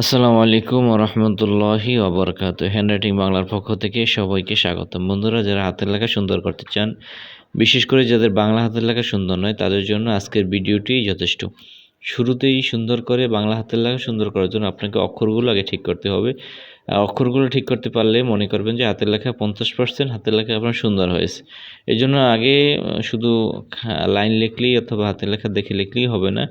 আসসালামু আলাইকুম রহমতুল্লাহি ওবরকাত হ্যান্ডরাইটিং বাংলার পক্ষ থেকে সবাইকে স্বাগতম। বন্ধুরা, যারা হাতের লেখা সুন্দর করতে চান, বিশেষ করে যাদের বাংলা হাতের লেখা সুন্দর নয়, তাদের জন্য আজকের ভিডিওটি যথেষ্ট। শুরুতেই সুন্দর করে বাংলা হাতের লেখা সুন্দর করার জন্য আপনাকে অক্ষরগুলো আগে ঠিক করতে হবে। অক্ষরগুলো ঠিক করতে পারলে মনে করবেন যে হাতের লেখা 50% হাতের লেখা আপনার সুন্দর হয়েছে। এই জন্য আগে শুধু লাইন লিখলেই অথবা হাতের লেখা দেখে লিখলেই হবে না,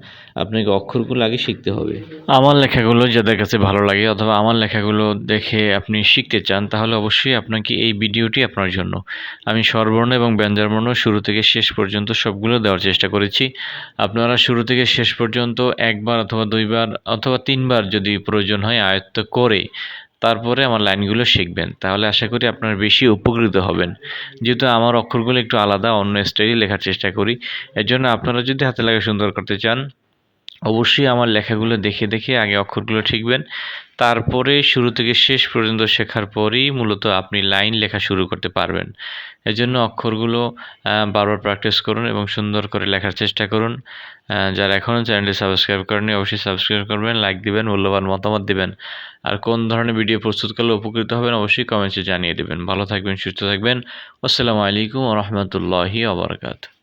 আপনাকে অক্ষরগুলো আগে শিখতে হবে। আমার লেখাগুলো যাদের কাছে ভালো লাগে অথবা আমার লেখাগুলো দেখে আপনি শিখতে চান, তাহলে অবশ্যই আপনাকে এই ভিডিওটি আপনার জন্য। আমি স্বরবর্ণ এবং ব্যঞ্জনবর্ণ শুরু থেকে শেষ পর্যন্ত সবগুলো দেওয়ার চেষ্টা করেছি। আপনারা শুরু থেকে শেষ পর্যন্ত একবার অথবা দুইবার অথবা তিনবার যদি প্রয়োজন হয় আয়ত্ত করে তারপরে আমার লাইনগুলো শিখবেন, তাহলে আশা করি আপনারা বেশি উপকৃত হবেন। যেহেতু আমার অক্ষরগুলো একটু আলাদা, অন্য স্টাইলে লেখার চেষ্টা করি। এর জন্য আপনারা যদি হাতে লেখা সুন্দর করতে চান, অবশ্যই আমার লেখাগুলো দেখে দেখে আগে অক্ষরগুলো শিখবেন। তারপরে শুরু থেকে শেষ পর্যন্ত শেখার পরেই মূলত আপনি লাইন লেখা শুরু করতে পারবেন। এজন্য অক্ষরগুলো বারবার প্র্যাকটিস করুন এবং সুন্দর করে লেখার চেষ্টা করুন। যারা এখনও চ্যানেলটি সাবস্ক্রাইব করেনি, অবশ্যই সাবস্ক্রাইব করবেন, লাইক দিবেন, মূল্যবান মতামত দিবেন। আর কোন ধরনের ভিডিও প্রস্তুত করলে উপকৃত হবেন অবশ্যই কমেন্টসে জানিয়ে দেবেন। ভালো থাকবেন, সুস্থ থাকবেন। আসসালামু আলাইকুম ওয়া রাহমাতুল্লাহি ওয়া বারাকাতুহু।